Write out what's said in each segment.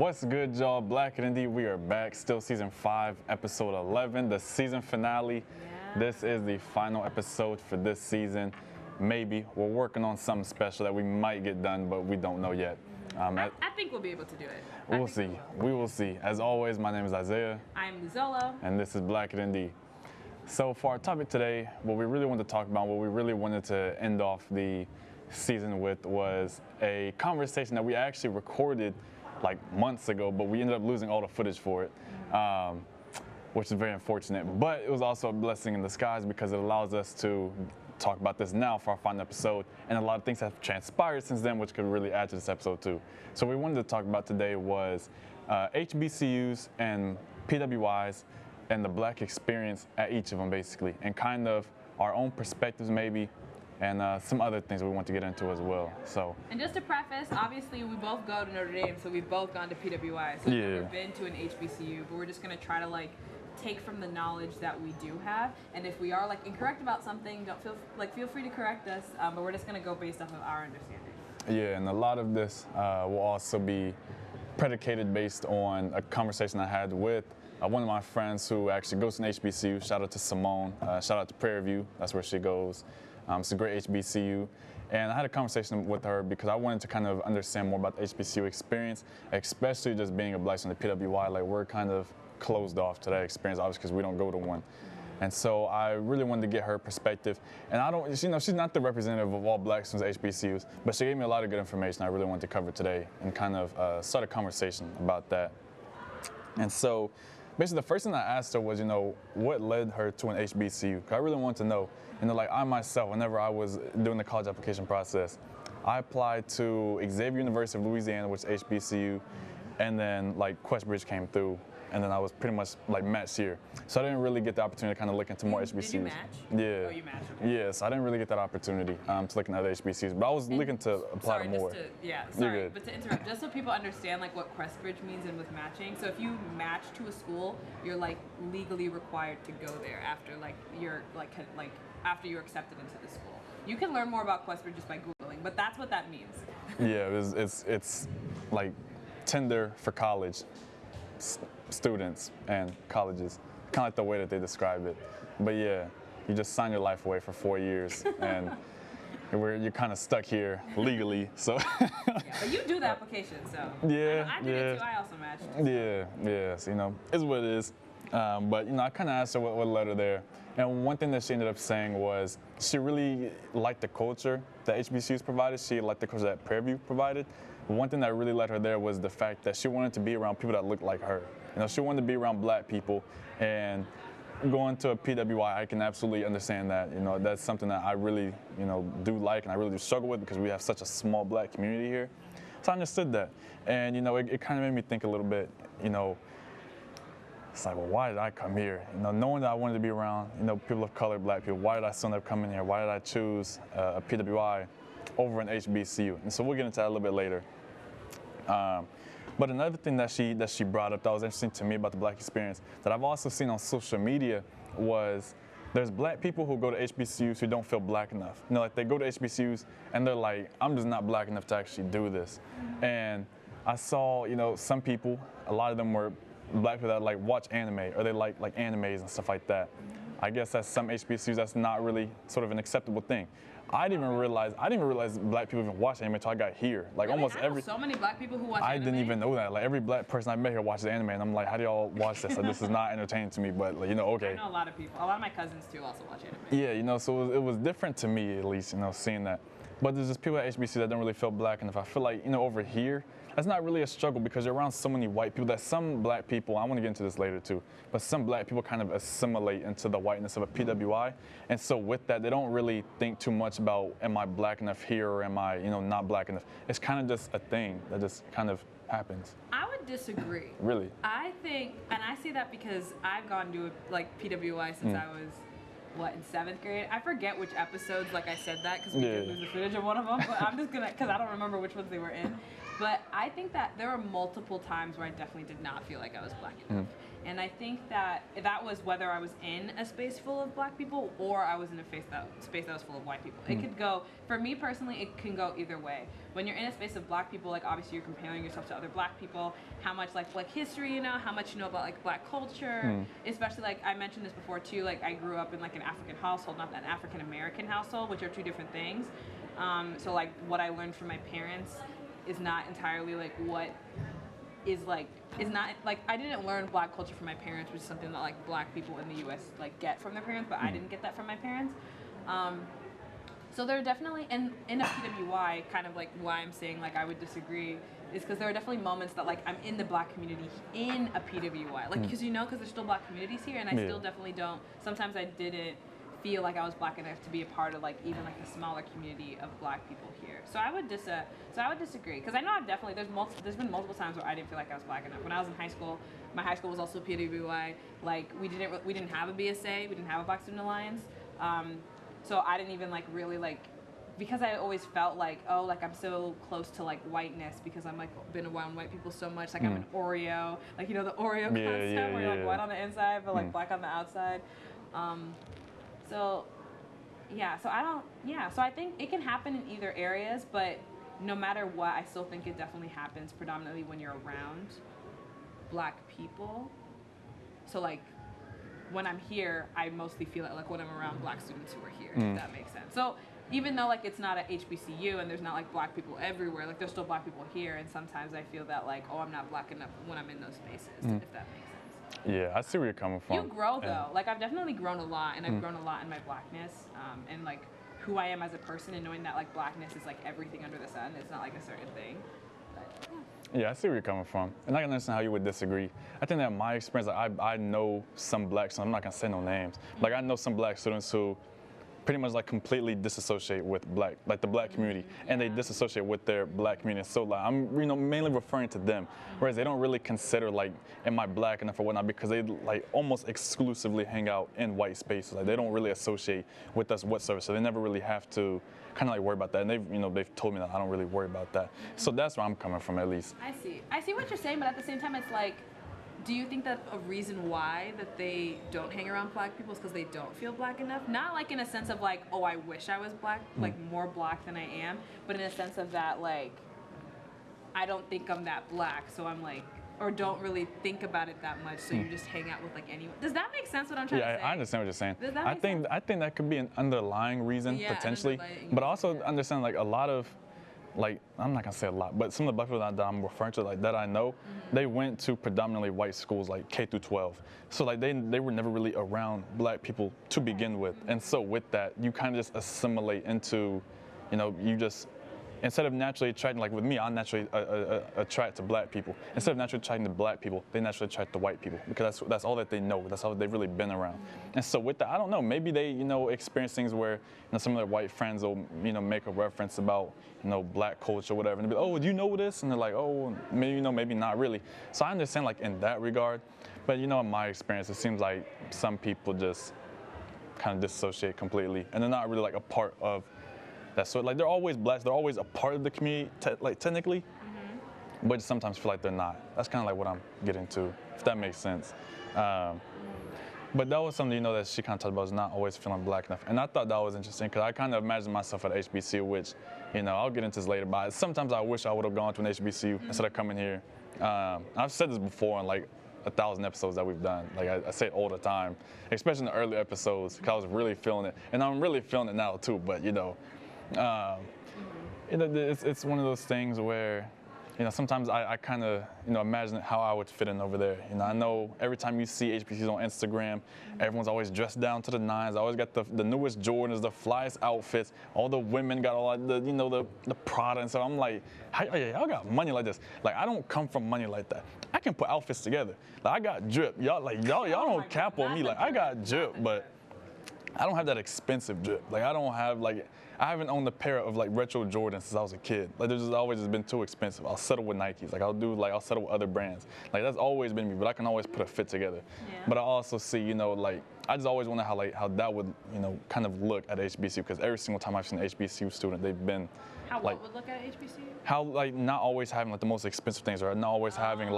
What's good, y'all? Black and Indie, we are back. Still season 5, episode 11, the season finale. Yeah. This is the final episode for this season. Maybe. We're working on something special that we might get done, but we don't know yet. I think we'll be able to do it. We'll see. We will see. As always, my name is Isaiah. I'm Luzolo. And this is Black and Indie. So for our topic today, what we really wanted to talk about, what we really wanted to end off the season with was a conversation that we actually recorded like months ago, but we ended up losing all the footage for it, which is very unfortunate. But it was also a blessing in disguise because it allows us to talk about this now for our final episode, and a lot of things have transpired since then, which could really add to this episode too. So what we wanted to talk about today was HBCUs and PWIs and the Black experience at each of them, basically, and kind of our own perspectives maybe, and some other things we want to get into as well. So. And just to preface, obviously we both go to Notre Dame, so we've both gone to PWI. So we've never been to an HBCU, but we're just gonna try to like take from the knowledge that we do have. And if we are like incorrect about something, don't feel free to correct us. But we're just gonna go based off of our understanding. Yeah, and a lot of this will also be predicated based on a conversation I had with one of my friends who actually goes to an HBCU. Shout out to Simone. Shout out to Prairie View. That's where she goes. It's a great HBCU. And I had a conversation with her because I wanted to kind of understand more about the HBCU experience, especially just being a Black student at PWI. Like, we're kind of closed off to that experience, obviously, because we don't go to one. And so I really wanted to get her perspective. And I don't, you know, she's not the representative of all Black students at HBCUs, but she gave me a lot of good information I really wanted to cover today and kind of start a conversation about that. And so basically, the first thing I asked her was, you know, what led her to an HBCU? Because I really wanted to know. You know, like I myself, whenever I was doing the college application process, I applied to Xavier University of Louisiana, which is HBCU, and then like Questbridge came through, and then I was pretty much like matched here. So I didn't really get the opportunity to kind of look into more HBCUs. Did you match? Yeah. Oh, you matched. Okay. Yeah, so I didn't really get that opportunity to look into other HBCUs, but I was looking to apply to more. Sorry, but to interrupt, just so people understand like what Questbridge means and with matching. So if you match to a school, you're like legally required to go there after like you're after you're accepted into the school. You can learn more about Questbridge just by Googling, but that's what that means. Yeah, it's like Tinder for college students and colleges, kind of like the way that they describe it. But yeah, you just sign your life away for 4 years, and you're kind of stuck here legally. So. Yeah, but you do the application, so. Yeah, I did it too. I also matched. Yeah. So, you know, it's what it is. But you know, I kind of asked her what led her there, and one thing that she ended up saying was she really liked the culture that HBCUs provided. She liked the culture that Prairie View provided. One thing that really led her there was the fact that she wanted to be around people that looked like her. You know, she wanted to be around Black people, and going to a PWI, I can absolutely understand that. You know, that's something that I really, you know, do like, and I really do struggle with because we have such a small Black community here. So I understood that, and you know, it kind of made me think a little bit. You know, it's like, well, why did I come here? You know, knowing that I wanted to be around, you know, people of color, Black people, why did I still end up coming here? Why did I choose a PWI over an HBCU? And so we'll get into that a little bit later. But another thing that she brought up that was interesting to me about the Black experience that I've also seen on social media was there's Black people who go to HBCUs who don't feel Black enough. You know, like they go to HBCUs and they're like, I'm just not Black enough to actually do this. And I saw, you know, some people, a lot of them were Black people that like watch anime, or they like animes and stuff like that. I guess that's some HBCUs that's not really sort of an acceptable thing. I didn't even realize Black people even watch anime until I got here. Like really? almost every. So many Black people who watch I anime? didn't even know that. Like every Black person I met here watches anime, and I'm like, how do y'all watch this? Like, this is not entertaining to me, but like, you know, okay. I know a lot of people. A lot of my cousins too also watch anime. Yeah, you know, so it was different to me at least, you know, seeing that. But there's just people at HBCU that don't really feel Black enough. I feel like, you know, over here, that's not really a struggle because you're around so many white people that some Black people, I want to get into this later too, but some Black people kind of assimilate into the whiteness of a PWI. And so with that, they don't really think too much about, am I Black enough here or am I, you know, not Black enough? It's kind of just a thing that just kind of happens. I would disagree. Really? I think, and I say that because I've gone to like PWI since I was, in 7th grade? I forget which episodes, like I said that, because we did lose the footage of one of them, but I'm just gonna, because I don't remember which ones they were in. But I think that there were multiple times where I definitely did not feel like I was Black enough. And I think that was whether I was in a space full of black people or I was in a space that was full of white people. It could go, for me personally, it can go either way. When you're in a space of black people, like obviously you're comparing yourself to other black people, how much like black history you know, how much you know about like black culture, especially like I mentioned this before too, like I grew up in like an African household, not an African American household, which are two different things. So like what I learned from my parents is not entirely like what is not like I didn't learn black culture from my parents, which is something that like black people in the U.S. like get from their parents, but I didn't get that from my parents. So there are definitely, and in a PWI, kind of like why I'm saying like I would disagree is because there are definitely moments that like I'm in the black community in a PWI, like because because there's still black communities here, and I still definitely don't. Sometimes I didn't feel like I was black enough to be a part of like even like the smaller community of black people here. So I would disagree because I know I've definitely there's been multiple times where I didn't feel like I was black enough. When I was in high school, my high school was also PWI. Like we didn't have a BSA, we didn't have a Black Student Alliance. So I didn't even like really like, because I always felt like, oh, like I'm so close to like whiteness because I'm like been around white people so much. Like I'm an Oreo, like the Oreo concept where you're like white on the inside but like black on the outside. So I think it can happen in either areas, but no matter what, I still think it definitely happens predominantly when you're around black people. So like when I'm here, I mostly feel it like when I'm around black students who are here, if that makes sense. So even though like it's not at HBCU and there's not like black people everywhere, like there's still black people here, and sometimes I feel that like, oh, I'm not black enough when I'm in those spaces, if that makes sense. Yeah, I see where you're coming from. You grow though. Like I've definitely grown a lot, and I've grown a lot in my blackness, and like who I am as a person, and knowing that like blackness is like everything under the sun. It's not like a certain thing. But, yeah, I see where you're coming from, and I can understand how you would disagree. I think that my experience, like, I know some black students. I'm not gonna say no names. Like I know some black students who pretty much like completely disassociate with the black community, and they disassociate with their black community. So like I'm mainly referring to them, whereas they don't really consider like, am I black enough or whatnot, because they like almost exclusively hang out in white spaces. Like they don't really associate with us whatsoever, so they never really have to kind of like worry about that. And they've told me that I don't really worry about that. So that's where I'm coming from, at least. I see what you're saying, but at the same time, it's like, do you think that a reason why that they don't hang around black people is because they don't feel black enough? Not like in a sense of like, oh, I wish I was black, like more black than I am, but in a sense of that like, I don't think I'm that black, so I'm like, or don't really think about it that much, so you just hang out with like anyone. Does that make sense what I'm trying to say? Yeah, I understand what you're saying. Does that make sense? I think that could be an underlying reason, potentially, but also understand like a lot of, like, I'm not gonna say a lot, but some of the black people that I'm referring to, like that I know, they went to predominantly white schools, like K through 12. So like they were never really around black people to begin with, and so with that, you kind of just assimilate into, you just, instead of naturally attracting, like with me, I naturally attract to black people. Instead of naturally attracting to black people, they naturally attract to white people because that's all that they know. That's all they've really been around. And so with that, I don't know. Maybe they, experience things where some of their white friends will, make a reference about, black culture or whatever, and they'll be, oh, do you know this? And they're like, oh, maybe maybe not really. So I understand like in that regard, but in my experience, it seems like some people just kind of dissociate completely, and they're not really like a part of. So like they're always blessed, they're always a part of the community, like technically, but sometimes feel like they're not. That's kind of like what I'm getting to, if that makes sense. But that was something that she kind of talked about, is not always feeling black enough, and I thought that was interesting because I kind of imagined myself at HBCU, which I'll get into this later. But sometimes I wish I would have gone to an HBCU instead of coming here. I've said this before in like 1,000 episodes that we've done. Like I say it all the time, especially in the early episodes, because I was really feeling it, and I'm really feeling it now too. But it's one of those things where, sometimes I kind of, imagine how I would fit in over there. I know every time you see HBCUs on Instagram, everyone's always dressed down to the nines. I always got the newest Jordans, the flyest outfits. All the women got all like the Prada, and so I'm like, y'all got money like this. Like I don't come from money like that. I can put outfits together. Like I got drip. Y'all don't cap on me. Like I got drip, but I don't have that expensive drip. Like I haven't owned a pair of like retro Jordans since I was a kid. Like there's just always been too expensive. I'll settle with Nikes. Like I'll settle with other brands. Like that's always been me, but I can always put a fit together. Yeah. But I also see, like I just always wonder how that would, kind of look at HBCU, because every single time I've seen an HBCU student, they've been how what would look at HBCU? How not always having the most expensive things, or not always having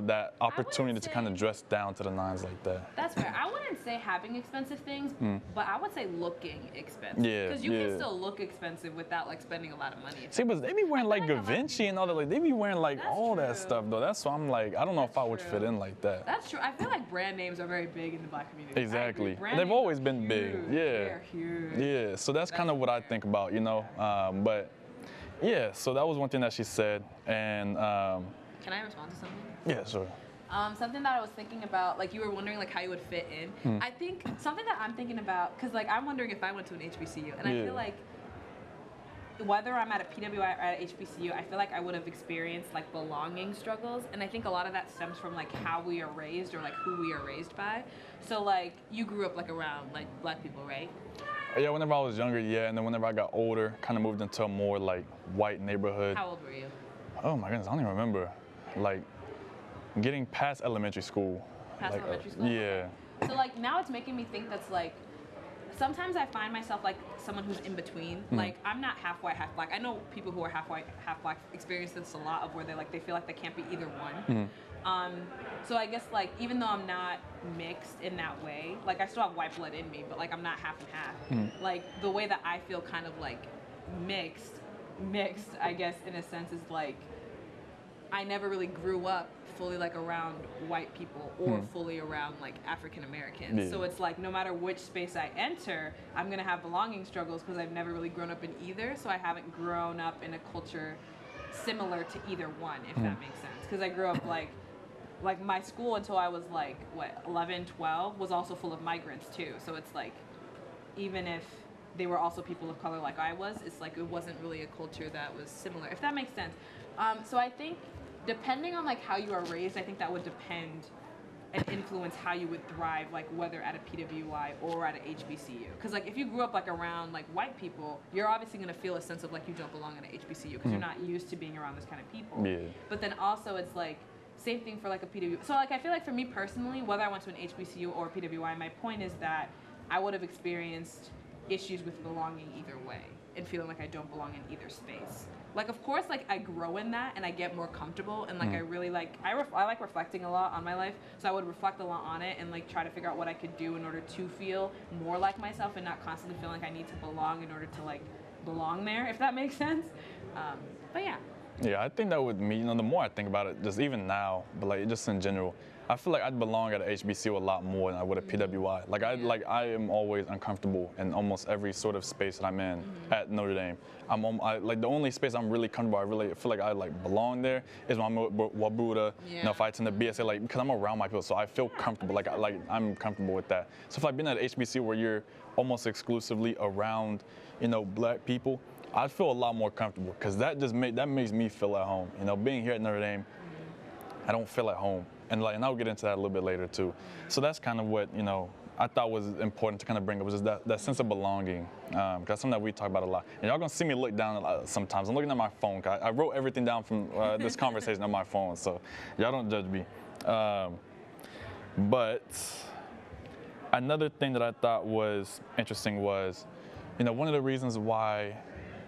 that opportunity to kind of dress down to the nines like that. That's fair. I wouldn't say having expensive things, but I would say looking expensive. Yeah, because you can still look expensive without spending a lot of money. See, but they be wearing Givenchy and all that. They be wearing all that stuff though. That's why I'm I don't know if I would fit in like that. That's true. I feel like brand names are very big in the Black community. Exactly. They've always been big. Yeah. They're huge. Yeah. So that's kind of what I think about, but. Yeah, so that was one thing that she said, and can I respond to something? Yeah, sure. Something that I was thinking about, you were wondering how you would fit in. I think something that I'm thinking about, because I'm wondering if I went to an HBCU, and I feel like whether I'm at a PWI or at a HBCU, I feel like I would have experienced belonging struggles, and I think a lot of that stems from how we are raised or who we are raised by. So you grew up around Black people, right? Yeah, whenever I was younger, yeah, and then whenever I got older, kind of moved into a more white neighborhood. How old were you? Oh my goodness, I don't even remember. Getting past elementary school. Past elementary school? Yeah. So now it's making me think that's sometimes I find myself someone who's in between. I'm not half white, half black. I know people who are half white, half black experience this a lot of where they feel like they can't be either one. So I guess even though I'm not mixed in that way, I still have white blood in me, but I'm not half and half. The way that I feel kind of mixed, I guess in a sense is I never really grew up fully around white people or fully around African Americans. Yeah. So it's no matter which space I enter, I'm gonna have belonging struggles because I've never really grown up in either. So I haven't grown up in a culture similar to either one, if that makes sense. Because I grew up my school until I was 11, 12 was also full of migrants too. So it's even if they were also people of color like I was, it's it wasn't really a culture that was similar, if that makes sense. So I think depending on how you are raised, I think that would depend and influence how you would thrive, whether at a PWI or at a HBCU. Because if you grew up around white people, you're obviously going to feel a sense of you don't belong in an HBCU because you're not used to being around this kind of people. Yeah. But then also it's same thing for a PWI. So I feel for me personally, whether I went to an HBCU or a PWI, my point is that I would have experienced issues with belonging either way and feeling I don't belong in either space. Of course, I grow in that and I get more comfortable and I really I like reflecting a lot on my life, so I would reflect a lot on it and try to figure out what I could do in order to feel more like myself and not constantly feeling I need to belong in order to belong there, if that makes sense. But yeah. Yeah, I think that would mean, the more I think about it, just even now, but just in general, I feel I'd belong at a HBCU a lot more than I would at PWI. I am always uncomfortable in almost every sort of space that I'm in at Notre Dame. The only space I'm really comfortable, I really feel I belong there is my Wabuda. Yeah. If I attend the BSA, because I'm around my people, so I feel comfortable. I'm comfortable with that. So if I've been at HBCU where you're almost exclusively around, Black people, I feel a lot more comfortable because that makes me feel at home. Being here at Notre Dame, I don't feel at home, and I'll get into that a little bit later too. So that's kind of what I thought was important to kind of bring up, was just that sense of belonging. That's something that we talk about a lot. And y'all gonna see me look down sometimes. I'm looking at my phone. I wrote everything down from this conversation on my phone, so y'all don't judge me. But another thing that I thought was interesting was, one of the reasons why.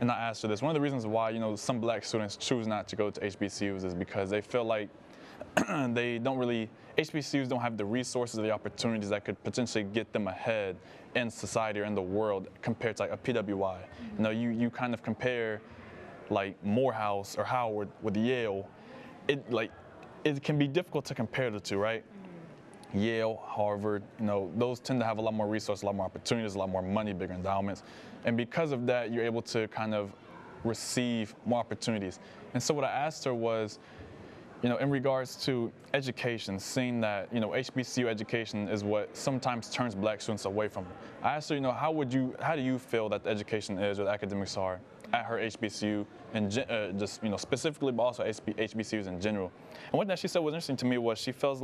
And I asked her this, one of the reasons why, some Black students choose not to go to HBCUs is because they feel HBCUs don't have the resources or the opportunities that could potentially get them ahead in society or in the world compared to a PWI. You kind of compare Morehouse or Howard with Yale. It can be difficult to compare the two, right? Yale, Harvard, those tend to have a lot more resources, a lot more opportunities, a lot more money, bigger endowments. And because of that, you're able to kind of receive more opportunities. And so what I asked her was, in regards to education, seeing that, HBCU education is what sometimes turns Black students away from it. I asked her, how do you feel that the education is or the academics are at her HBCU, and just, specifically, but also HBCUs in general. And what that she said was interesting to me was she feels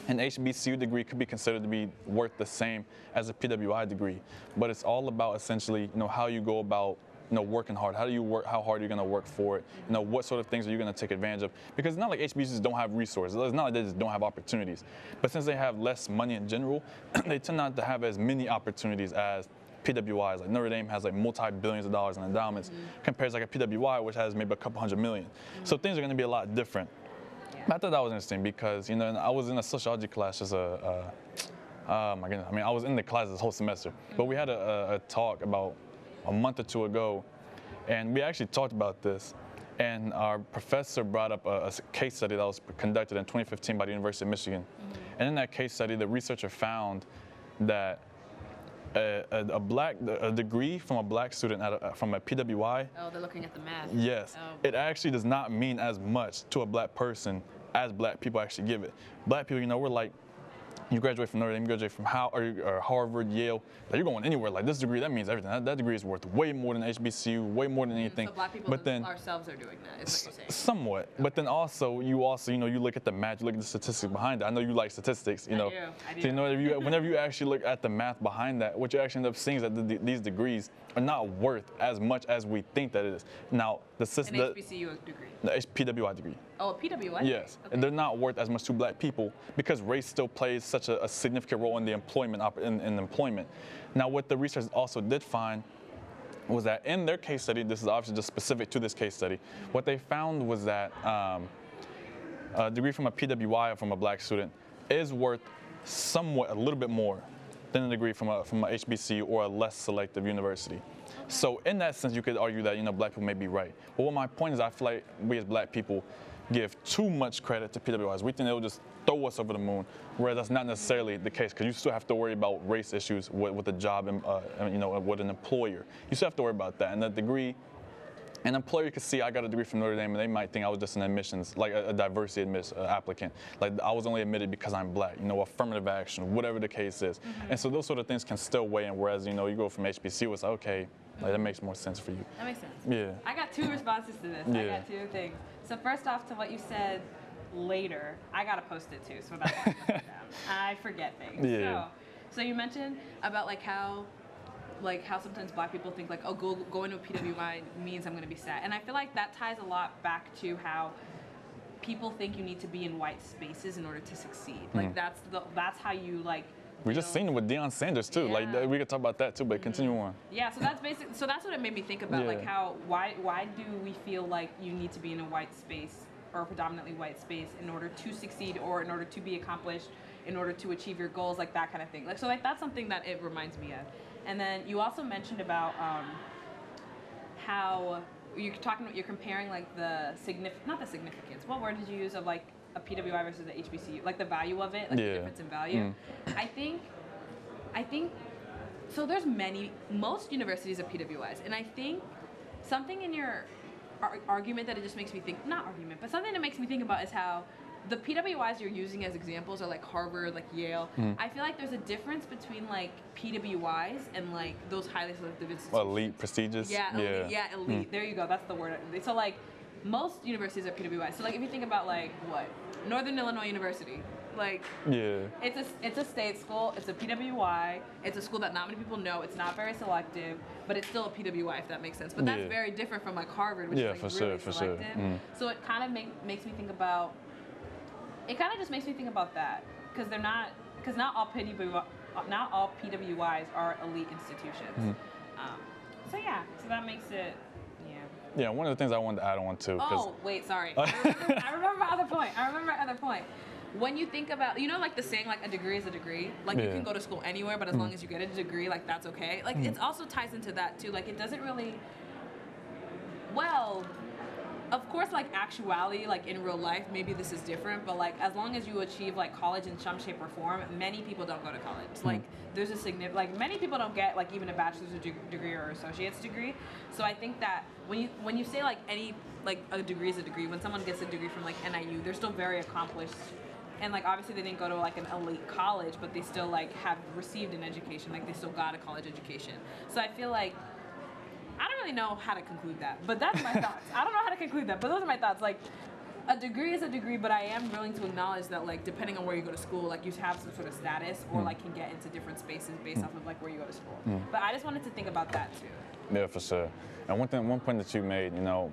an HBCU degree could be considered to be worth the same as a PWI degree, but it's all about essentially, how you go about working hard? How do you work? How hard are you going to work for it? What sort of things are you going to take advantage of? Because it's not like HBCUs don't have resources. It's not like they just don't have opportunities. But since they have less money in general, they tend not to have as many opportunities as PWIs. Like Notre Dame has like multi-billions of dollars in endowments compared to like a PWI, which has maybe a couple $100 million. So things are going to be a lot different. I thought that was interesting because, I was in a sociology class just oh my goodness. I was in the class this whole semester, but we had a talk about a month or two ago, and we actually talked about this, and our professor brought up a case study that was conducted in 2015 by the University of Michigan. And in that case study, the researcher found that a degree from a black student from a PWI. Oh, they're looking at the math. Yes. Oh. It actually does not mean as much to a black person as black people actually give it. Black people, we're like, you graduate from Notre Dame, you graduate from Harvard, Yale, like you're going anywhere. Like this degree, that means everything. That degree is worth way more than HBCU, way more than anything. So black people ourselves are doing that, is what you're saying. Somewhat. Okay. But then also, you look at the math, you look at the statistics behind it. I know you like statistics, I do. So, whenever you actually look at the math behind that, what you actually end up seeing is that these degrees are not worth as much as we think that it is. Now, an HBCU degree? The PWI degree. Oh, a PWI? Yes, okay. And they're not worth as much to black people because race still plays such a significant role in the employment. Now, what the research also did find was that in their case study, this is obviously just specific to this case study, what they found was that a degree from a PWI or from a black student is worth somewhat a little bit more than a degree from a HBCU or a less selective university. So in that sense, you could argue that black people may be right. But what my point is, I feel like we as black people give too much credit to PWIs. We think they'll just throw us over the moon, whereas that's not necessarily the case, because you still have to worry about race issues with a job and with an employer. You still have to worry about that. And that degree, an employer could see I got a degree from Notre Dame, and they might think I was just an admissions, like a diversity applicant. Like I was only admitted because I'm black, affirmative action, whatever the case is. And so those sort of things can still weigh in, whereas, you go from HBCU, it's like, okay, like, that makes more sense for you. That makes sense. Yeah. I got two responses to this. Yeah. I got two things. So first off, to what you said later, I got to post it too, so that's I forget things. Yeah. So you mentioned about how sometimes black people think going to a PWI means I'm going to be sad. And I feel like that ties a lot back to how people think you need to be in white spaces in order to succeed. That's how you We just seen it with Deion Sanders too. Yeah. We could talk about that too, but continue on. Yeah, so that's what it made me think about, why do we feel like you need to be in a white space or a predominantly white space in order to succeed or in order to be accomplished, in order to achieve your goals, that kind of thing. That's something that it reminds me of. And then you also mentioned about how you're comparing not the significance. What word did you use of a PWI versus the HBCU, the value of it, the difference in value. I think so. There's most universities are PWIs, and I think something in your argument that it just makes me think, not argument, but something that makes me think about is how the PWIs you're using as examples are Harvard, Yale. I feel like there's a difference between PWIs and those highly selective institutions. Elite, prestigious. Yeah, elite. Yeah, elite. There you go. That's the word. So most universities are PWIs. So if you think about Northern Illinois University, it's a state school. It's a PWI. It's a school that not many people know. It's not very selective, but it's still a PWI, if that makes sense. But that's very different from Harvard, which is really selective. So it kind of makes me think about. It kind of just makes me think about that because not all PWIs are elite institutions. So that makes it. Yeah, one of the things I wanted to add on too. Oh, wait, sorry. I remember my other point. When you think about, the saying, a degree is a degree. You can go to school anywhere, but as long as you get a degree, that's okay. It also ties into that too. It doesn't really, of course, actuality, in real life, maybe this is different, but as long as you achieve college in some shape or form, many people don't go to college. There's a significant, many people don't get even a bachelor's degree or associate's degree. So I think that when you say a degree is a degree, when someone gets a degree from NIU, they're still very accomplished. And obviously they didn't go to an elite college, but they still have received an education. They still got a college education. So I feel I don't really know how to conclude that, but that's my thoughts. I don't know how to conclude that, but those are my thoughts. a degree is a degree, but I am willing to acknowledge that, like, depending on where you go to school, like, you have some sort of status or, like, can get into different spaces based off of, like, where you go to school. But I just wanted to think about that, too. Yeah, for sure. And one point that you made, you know,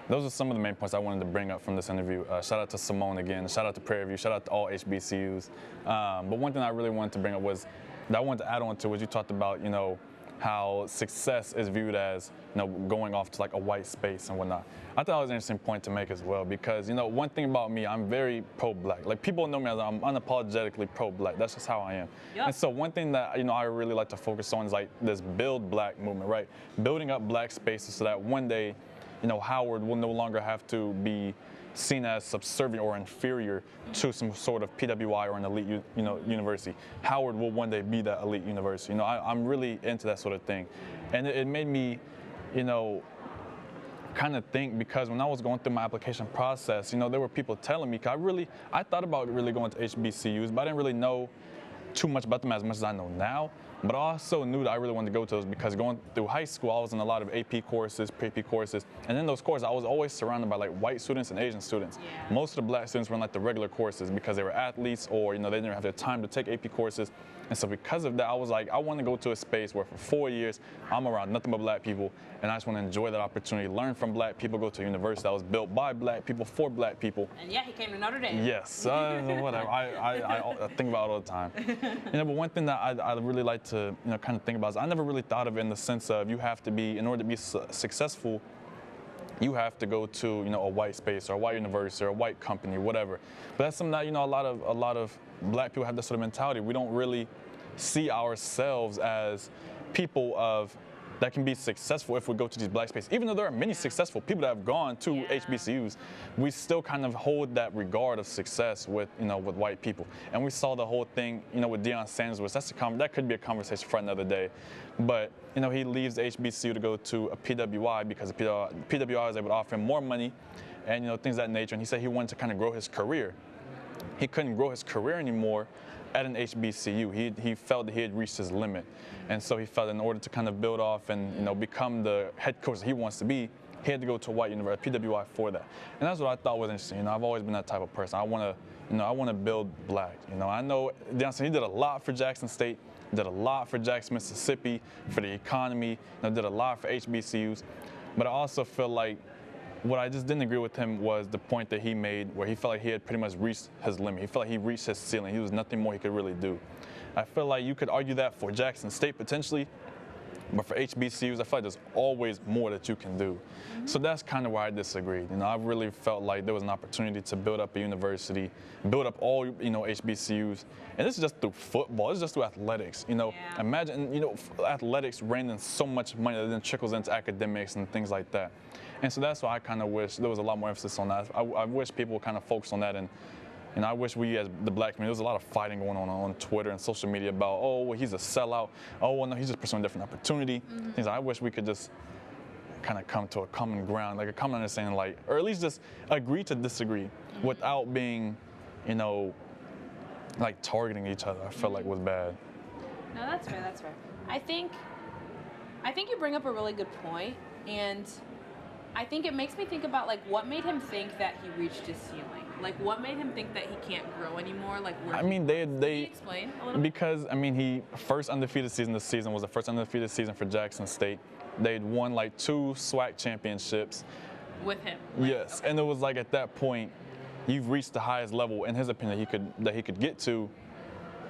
those are some of the main points I wanted to bring up from this interview. Shout out to Simone again. Shout out to Prairie View. Shout out to all HBCUs. But one thing I really wanted to bring up was, that I wanted to add on to was you talked about, you know, how success is viewed as, you know, going off to like a white space and whatnot. I thought that was an interesting point to make as well, because, you know, one thing about me, I'm very pro-black. Like, people know me as I'm unapologetically pro-black. That's just how I am. Yep. And so one thing that, you know, I really like to focus on is like this build black movement, right? Building up black spaces so that one day, you know, Howard will no longer have to be seen as subservient or inferior to some sort of PWI or an elite, you know, university. Howard will one day be that elite university. You know, I'm really into that sort of thing, and it made me, you know, kind of think, because when I was going through my application process, you know, there were people telling me, 'cause I thought about really going to HBCUs, but I didn't really know too much about them as much as I know now. But I also knew that I really wanted to go to those because going through high school, I was in a lot of AP courses, pre-AP courses, and in those courses, I was always surrounded by like white students and Asian students. Yeah. Most of the black students were in like the regular courses because they were athletes, or, you know, they didn't have the time to take AP courses. And so because of that, I was like, I want to go to a space where for 4 years, I'm around nothing but black people, and I just want to enjoy that opportunity, learn from black people, go to a university that was built by black people, for black people. And yeah, he came to Notre Dame. Yes, whatever. I think about it all the time. You know, but one thing that I really like to, you know, kind of think about is I never really thought of it in the sense of you have to be, in order to be successful, you have to go to, you know, a white space or a white university or a white company, whatever. But that's something that, you know, a lot of black people have this sort of mentality. We don't really see ourselves as people that can be successful if we go to these black spaces. Even though there are many successful people that have gone to HBCUs, we still kind of hold that regard of success with, you know, with white people. And we saw the whole thing, you know, with Deion Sanders. That could be a conversation for another day. But, you know, he leaves the HBCU to go to a PWI because the PWI was able to offer him more money and, you know, things of that nature. And he said he wanted to kind of grow his career. He couldn't grow his career anymore at an HBCU. He felt that he had reached his limit. And so he felt in order to kind of build off and, you know, become the head coach that he wants to be, he had to go to a white university, PWI, for that. And that's what I thought was interesting. You know, I've always been that type of person. I want to build black. You know, I know Deion Sanders, he did a lot for Jackson State, did a lot for Jackson, Mississippi, for the economy, you know, did a lot for HBCUs. But I also feel like what I just didn't agree with him was the point that he made where he felt like he had pretty much reached his limit. He felt like he reached his ceiling. He was nothing more he could really do. I feel like you could argue that for Jackson State potentially, but for HBCUs, I feel like there's always more that you can do. So that's kind of where I disagreed. You know, I really felt like there was an opportunity to build up a university, build up all, you know, HBCUs. And this is just through football. It's just through athletics. You know, imagine, you know, athletics reining in so much money that then trickles into academics and things like that. And so that's why I kind of wish there was a lot more emphasis on that. I wish people would kind of focus on that. And I wish we, as the black community, there's a lot of fighting going on Twitter and social media about, oh, well, he's a sellout. Oh, well, no, he's just pursuing a different opportunity. Things like, I wish we could just kind of come to a common ground, like a common understanding, like, or at least just agree to disagree without being, you know, like targeting each other. I felt like was bad. No, that's fair. That's fair. I think you bring up a really good point, and I think it makes me think about, like, what made him think that he reached his ceiling? Like, what made him think that he can't grow anymore? Like, where I mean, they can you explain a little bit? Because, I mean, he first undefeated season this season was the first undefeated season for Jackson State. They'd won like 2 SWAC championships. With him? Like, yes, okay. And it was like at that point, you've reached the highest level, in his opinion, that he could get to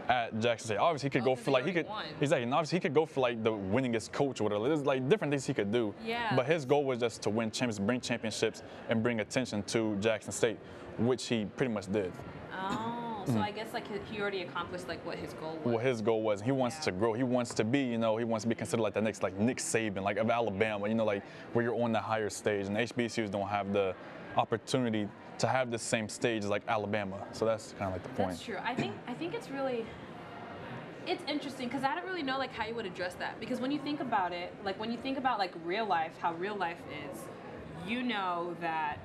at Jackson State. Obviously, he could go for like exactly. And obviously, he could go for like the winningest coach or whatever. There's like different things he could do. Yeah. But his goal was just to win championships, bring championships, and bring attention to Jackson State, which he pretty much did. Oh, so I guess like he already accomplished like what his goal was. What his goal was. He wants to grow. He wants to be, you know, he wants to be considered like the next like Nick Saban, like of Alabama, you know, like where you're on the higher stage. And HBCUs don't have the opportunity to have the same stage as like Alabama. So that's kind of like the point. That's true. I think it's really, it's interesting because I don't really know like how you would address that, because when you think about it, like when you think about like real life, how real life is, you know that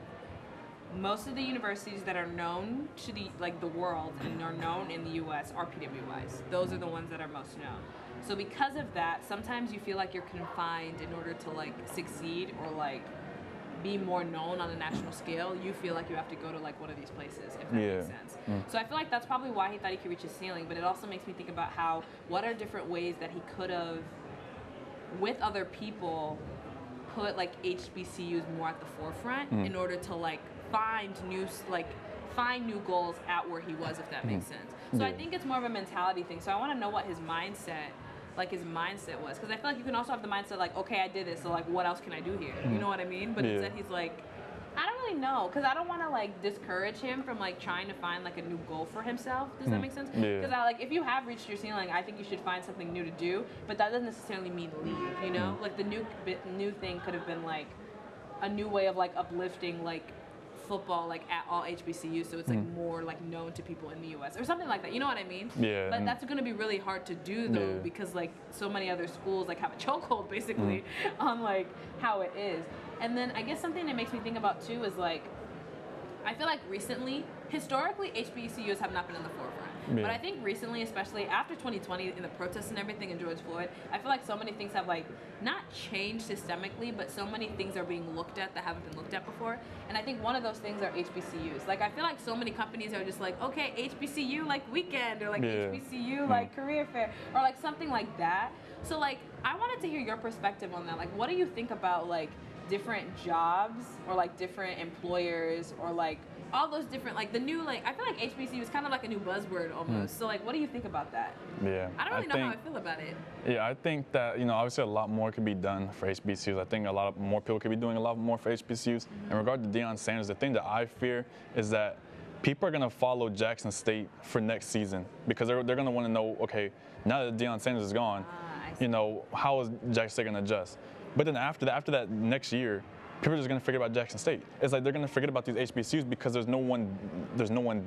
most of the universities that are known to the world and are known in the U.S. are PWIs. Those are the ones that are most known. So because of that, sometimes you feel like you're confined in order to like succeed or like be more known on a national scale, you feel like you have to go to like one of these places, if that makes sense. So I feel like that's probably why he thought he could reach his ceiling, but it also makes me think about what are different ways that he could have, with other people, put like HBCUs more at the forefront in order to like find new goals at where he was, if that makes sense. So I think it's more of a mentality thing. So I want to know what his mindset was, because I feel like you can also have the mindset like, okay, I did this, so like what else can I do here? You know what I mean? But instead he's like, I don't really know, because I don't want to like discourage him from like trying to find like a new goal for himself. Does that make sense? Because if you have reached your ceiling, I think you should find something new to do, but that doesn't necessarily mean leave, you know? Like the new thing could have been like a new way of like uplifting like football like at all HBCUs, so it's like more like known to people in the US or something like that, you know what I mean? But that's going to be really hard to do though, because like so many other schools like have a chokehold basically on like how it is. And then I guess something that makes me think about too is like, I feel like historically HBCUs have not been in the forefront. But I think recently, especially after 2020 in the protests and everything and George Floyd, I feel like so many things have like not changed systemically, but so many things are being looked at that haven't been looked at before. And I think one of those things are HBCUs. Like I feel like so many companies are just like, okay, HBCU like weekend, or like HBCU like career fair, or like something like that. So like I wanted to hear your perspective on that. Like what do you think about like different jobs or like different employers or like all those different, like the new, like I feel like HBCU is kind of like a new buzzword almost. So like what do you think about that? I don't really know how I feel about it. I think that, obviously a lot more could be done for HBCUs. I think a lot more people could be doing a lot more for HBCUs. In regard to Deion Sanders, the thing that I fear is that people are going to follow Jackson State for next season, because they're going to want to know, okay, now that Deion Sanders is gone, how is Jackson State going to adjust? But then after that next year, people are just going to forget about Jackson State. It's like they're going to forget about these HBCUs because there's no one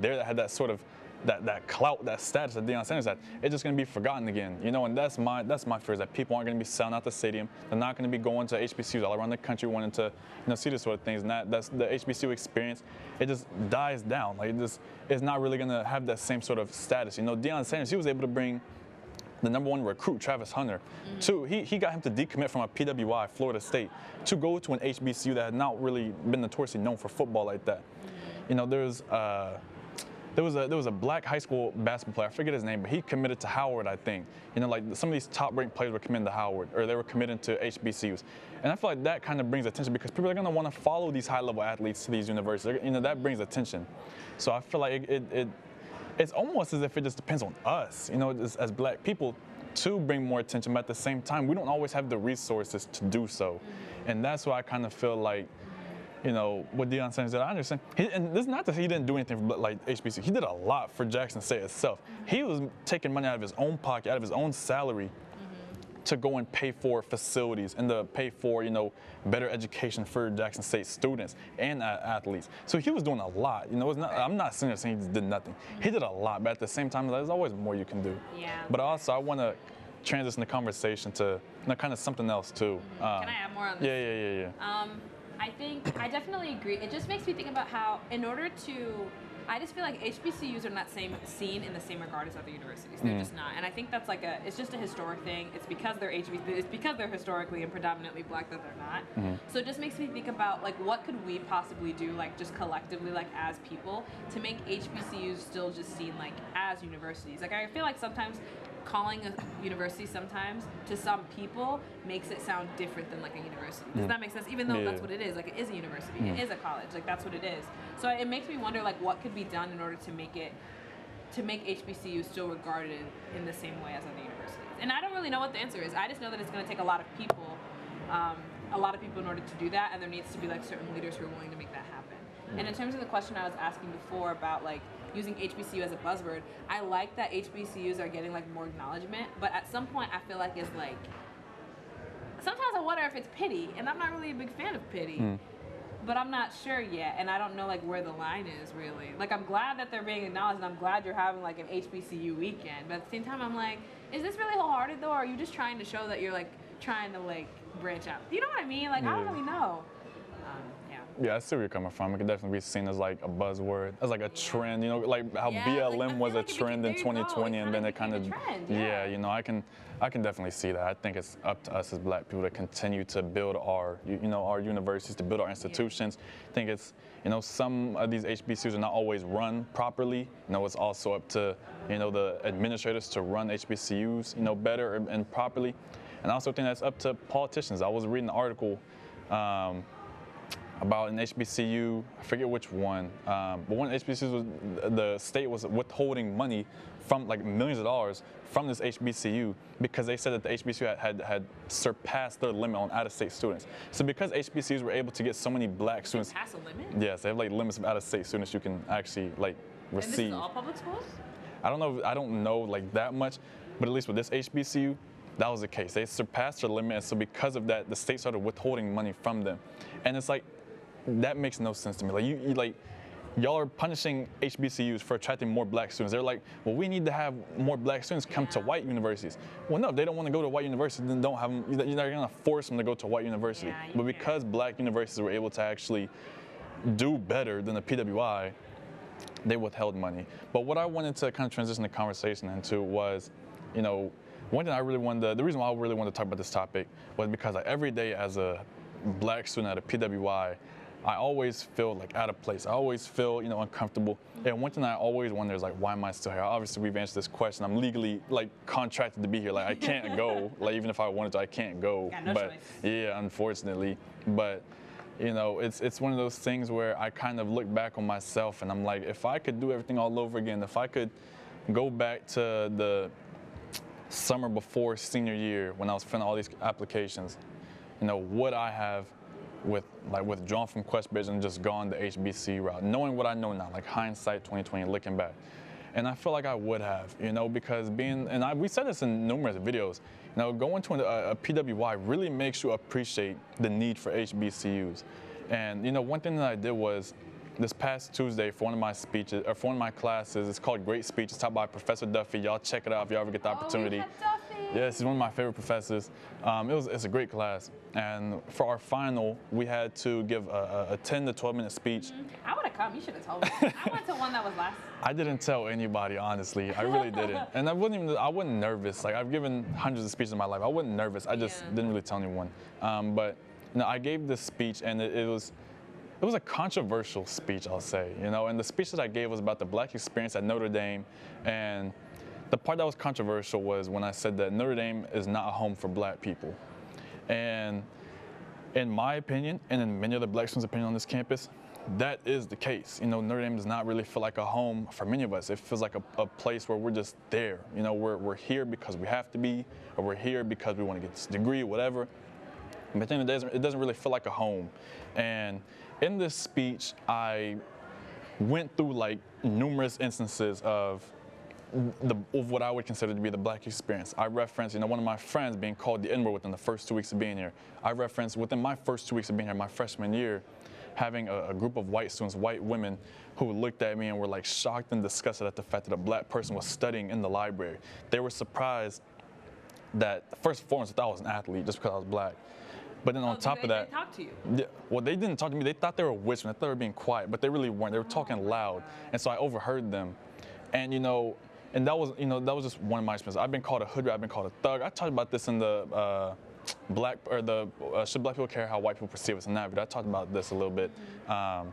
there that had that sort of that clout, that status that Deion Sanders had. It's just going to be forgotten again, and that's my fear, is that people aren't going to be selling out the stadium. They're not going to be going to HBCUs all around the country wanting to see this sort of things. And that's the HBCU experience. It just dies down. Like it's not really going to have that same sort of status. Deion Sanders, he was able to bring the #1 recruit, Travis Hunter. He got him to decommit from a PWI, Florida State, to go to an HBCU that had not really been notoriously known for football like that. There was a black high school basketball player, I forget his name, but he committed to Howard, I think. Like some of these top-ranked players were committing to Howard, or they were committing to HBCUs. And I feel like that kind of brings attention, because people are going to want to follow these high-level athletes to these universities. That brings attention. So I feel like it's almost as if it just depends on us, as black people, to bring more attention. But at the same time, we don't always have the resources to do so. And that's why I kind of feel like, what Deion Sanders did, I understand. And this is not that he didn't do anything for like HBCU. He did a lot for Jackson State itself. He was taking money out of his own pocket, out of his own salary, to go and pay for facilities and to pay for, better education for Jackson State students and athletes. So he was doing a lot. I'm not saying he just did nothing. He did a lot, but at the same time, there's always more you can do. But also, I want to transition the conversation to kind of something else too. Can I add more on this? Yeah. I definitely agree. It just makes me think about how, I just feel like HBCUs are not seen in the same regard as other universities. They're just not, and I think that's it's just a historic thing. It's because they're historically and predominantly black that they're not. So it just makes me think about like what could we possibly do, like just collectively, like as people, to make HBCUs still just seen like as universities. Like I feel like sometimes calling a university sometimes to some people makes it sound different than like a university. Does that make sense? Even though that's what it is. Like it is a university. It is a college. Like that's what it is. So it makes me wonder like what could be done in order to make HBCU still regarded in the same way as other universities. And I don't really know what the answer is. I just know that it's going to take a lot of people in order to do that, and there needs to be like certain leaders who are willing to make that happen. And in terms of the question I was asking before about like using HBCU as a buzzword, I like that HBCUs are getting like more acknowledgement, but at some point I feel like it's like, sometimes I wonder if it's pity, and I'm not really a big fan of pity, but I'm not sure yet, and I don't know like where the line is really. Like I'm glad that they're being acknowledged, and I'm glad you're having like an HBCU weekend, but at the same time I'm like, is this really wholehearted though, or are you just trying to show that you're like trying to like branch out? You know what I mean? Like I don't really know. Yeah, I see where you're coming from. It could definitely be seen as like a buzzword, as like a trend, you know, like how BLM was a trend in 2020, and then it kind of, yeah, you know, I can definitely see that. I think it's up to us as Black people to continue to build our, you know, our universities, to build our institutions. I think it's, you know, some of these HBCUs are not always run properly. You know, it's also up to, you know, the administrators to run HBCUs, you know, better and properly. And I also think that's up to politicians. I was reading an article about an HBCU, I forget which one, but one of the HBCUs was, the state was withholding money from like millions of dollars from this HBCU because they said that the HBCU had surpassed their limit on out-of-state students. So because HBCUs were able to get so many Black students, pass a limit? Yes, they have like limits of out-of-state students you can actually like receive. And this is all public schools? I don't know like that much, but at least with this HBCU, that was the case. They surpassed their limit, and so because of that, the state started withholding money from them. And it's like, that makes no sense to me. Like, y'all are punishing HBCUs for attracting more Black students. They're like, well, we need to have more Black students come to white universities. Well, no, if they don't want to go to white universities, then don't have them. You're not going to force them to go to white university. But because Black universities were able to actually do better than the PWI, they withheld money. But what I wanted to kind of transition the conversation into was, you know, one thing I really wanted, the reason why I really wanted to talk about this topic was because like, every day as a Black student at a PWI, I always feel like out of place. I always feel, you know, uncomfortable. And one thing I always wonder is like, why am I still here? Obviously, we've answered this question. I'm legally like contracted to be here. Like I can't go. Like even if I wanted to, I can't go. Got no but choice. yeah, unfortunately. But you know, it's one of those things where I kind of look back on myself and I'm like, if I could do everything all over again, if I could go back to the summer before senior year when I was filling all these applications, you know, would I have withdrawn from Questbridge and just gone the HBCU route, knowing what I know now, like hindsight 2020, looking back. And I feel like I would have, you know, because we said this in numerous videos, you know, going to a PWI really makes you appreciate the need for HBCUs. And, you know, one thing that I did was this past Tuesday for one of my speeches, or for one of my classes, it's called Great Speech. It's taught by Professor Duffy. Y'all check it out if you ever get the opportunity. Yes, he's one of my favorite professors. It's a great class. And for our final, we had to give a 10 to 12 minute speech. I would have come. You should have told me. I went to one that was last. I didn't tell anybody, honestly. I really didn't. And I wasn't nervous. Like I've given hundreds of speeches in my life. I wasn't nervous. I just didn't really tell anyone. But you know, I gave this speech, and it was a controversial speech, I'll say. You know, and the speech that I gave was about the Black experience at Notre Dame, and the part that was controversial was when I said that Notre Dame is not a home for Black people. And in my opinion, and in many other Black students' opinion on this campus, that is the case. You know, Notre Dame does not really feel like a home for many of us. It feels like a place where we're just there. You know, we're here because we have to be, or we're here because we want to get this degree, whatever. But at the end of the day, it doesn't really feel like a home. And in this speech, I went through like numerous instances of what I would consider to be the Black experience. I referenced, you know, one of my friends being called the N-word within the first 2 weeks of being here. I referenced within my first 2 weeks of being here, my freshman year, having a group of white students, white women, who looked at me and were like shocked and disgusted at the fact that a Black person was studying in the library. They were surprised that, first and foremost, that I was an athlete just because I was Black. But then on top of that, they talked to you. Yeah, well, they didn't talk to me. They thought they were whispering. They thought they were being quiet, but they really weren't. They were talking loud, and so I overheard them. And you know, and that was just one of my experiences. I've been called a hood rat. I've been called a thug. I talked about this in the Should Black People Care How White People Perceive Us in that video. I talked about this a little bit. I've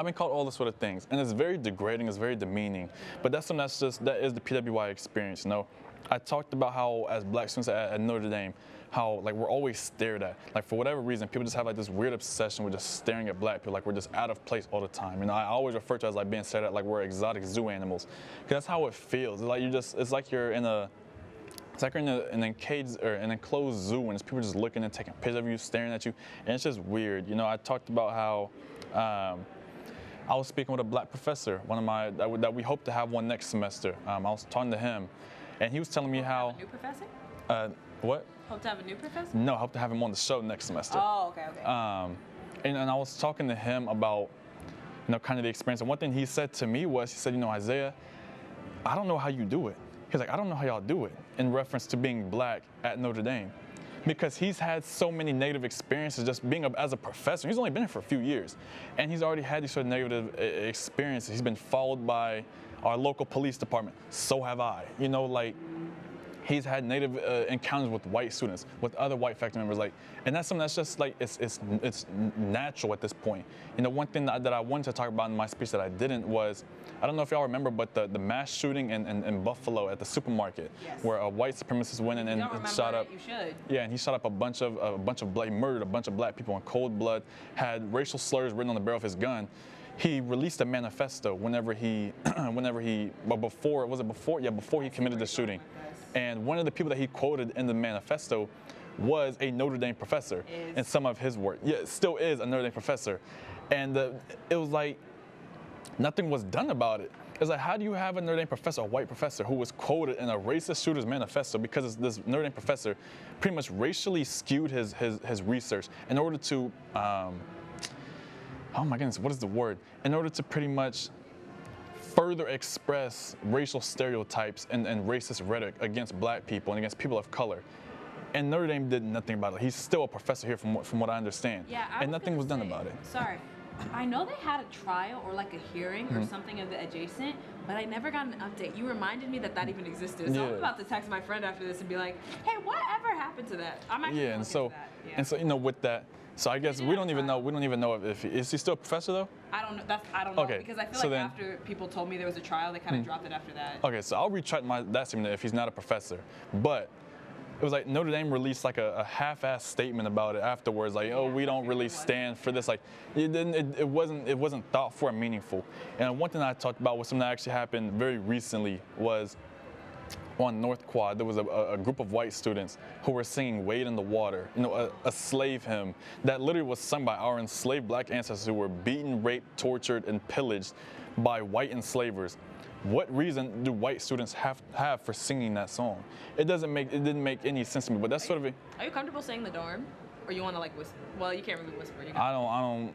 been called all those sort of things, and it's very degrading. It's very demeaning. But that's something that is the PWI experience. You know, I talked about how as Black students at Notre Dame, how like we're always stared at. Like for whatever reason, people just have like this weird obsession with just staring at Black people, like we're just out of place all the time. You know, I always refer to it as like being stared at like we're exotic zoo animals, because that's how it feels. It's like it's like you're in an encaged or an enclosed zoo, and it's people just looking and taking pictures of you, staring at you, and it's just weird. You know, I talked about how I was speaking with a Black professor, one of my that we hope to have one next semester. I was talking to him, and he was telling me how. A new professor? What? Hope to have a new professor? No, I hope to have him on the show next semester. Oh, okay. And I was talking to him about, you know, kind of the experience. And one thing he said to me was, he said, you know, Isaiah, I don't know how you do it. He's like, I don't know how y'all do it, in reference to being Black at Notre Dame. because he's had so many negative experiences just being as a professor. He's only been here for a few years, and he's already had these sort of negative experiences. He's been followed by our local police department. So have I. You know, like, he's had negative encounters with white students, with other white faculty members, like, and that's something that's just like it's natural at this point. You know, one thing that I wanted to talk about in my speech that I didn't was, I don't know if y'all remember, but the mass shooting in Buffalo at the supermarket, yes, where a white supremacist went in and shot up. You should. Yeah, and he shot up a bunch of black, murdered a bunch of black people in cold blood, had racial slurs written on the barrel of his gun. He released a manifesto before he committed the shooting. And one of the people that he quoted in the manifesto was a Notre Dame professor in some of his work. Yeah, it still is a Notre Dame professor. And it was like, nothing was done about it. It's like, how do you have a Notre Dame professor, a white professor, who was quoted in a racist shooter's manifesto because this Notre Dame professor pretty much racially skewed his research in order to, oh my goodness, what is the word? In order to pretty much further express racial stereotypes and racist rhetoric against black people and against people of color. And Notre Dame did nothing about it. He's still a professor here from what I understand. Yeah, and nothing was done about it. Sorry. I know they had a trial or like a hearing or something of the adjacent, but I never got an update. You reminded me that even existed. So I'm about to text my friend after this and be like, hey, whatever happened to that? I'm actually and so you know, with that, so I guess we don't even know if is he still a professor though? I don't know. I don't know, okay, because I feel like after people told me there was a trial, they kind of dropped it after that. Okay, so I'll retract that statement if he's not a professor. But it was like Notre Dame released like a half-assed statement about it afterwards, like, oh, we don't really stand for this. Like, it wasn't thoughtful or meaningful. And one thing I talked about was something that actually happened very recently was on North Quad. There was a group of white students who were singing "Wade in the Water," you know, a slave hymn that literally was sung by our enslaved black ancestors who were beaten, raped, tortured, and pillaged by white enslavers. What reason do white students have for singing that song? It didn't make any sense to me. But that's sort of a. Are you comfortable saying the dorm, or you want to like whisper? Well, you can't really whisper. I don't.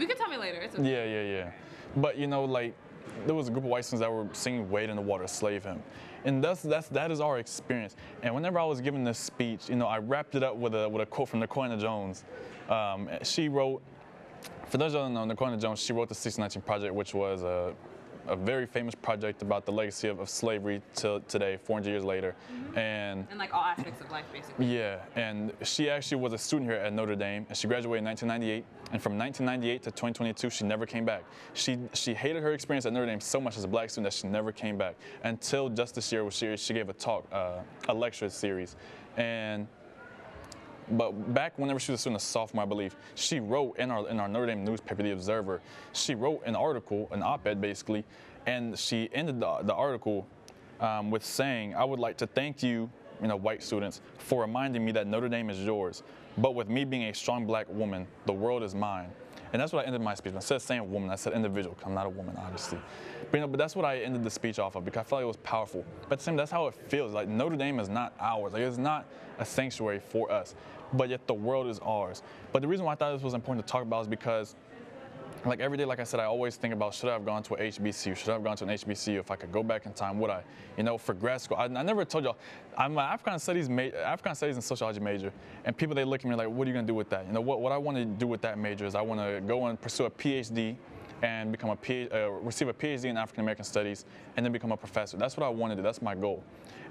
You can tell me later. It's okay. Yeah. But you know, like, there was a group of white students that were singing "Wade in the Water," slave hymn, and that is our experience. And whenever I was giving this speech, you know, I wrapped it up with a quote from Nakoina Jones. She wrote, for those who don't know, Nakoina Jones, she wrote the 1619 Project, which was a very famous project about the legacy of slavery till today, 400 years later. And like all aspects of life, basically. Yeah, and she actually was a student here at Notre Dame, and she graduated in 1998. And from 1998 to 2022, she never came back. She hated her experience at Notre Dame so much as a black student that she never came back until just this year, she gave a talk, a lecture series. But back whenever she was a student, a sophomore, I believe, she wrote in our Notre Dame newspaper, The Observer, she wrote an article, an op-ed basically, and she ended the article with saying, "I would like to thank you, white students, for reminding me that Notre Dame is yours. But with me being a strong black woman, the world is mine." And that's what I ended my speech. Instead of saying woman, I said individual, because I'm not a woman, obviously. But that's what I ended the speech off of, because I felt like it was powerful. But at the same time, that's how it feels. Like, Notre Dame is not ours. Like, it's not a sanctuary for us. But yet the world is ours. But the reason why I thought this was important to talk about is because, like, every day, like I said, I always think about, should I have gone to a HBCU? Should I have gone to an HBCU? If I could go back in time, would I? For grad school. I never told y'all, I'm an African Studies and Sociology major, and people, they look at me like, what are you going to do with that? What I want to do with that major is I want to go and pursue a PhD and become receive a PhD in African American Studies, and then become a professor. That's what I want to do. That's my goal.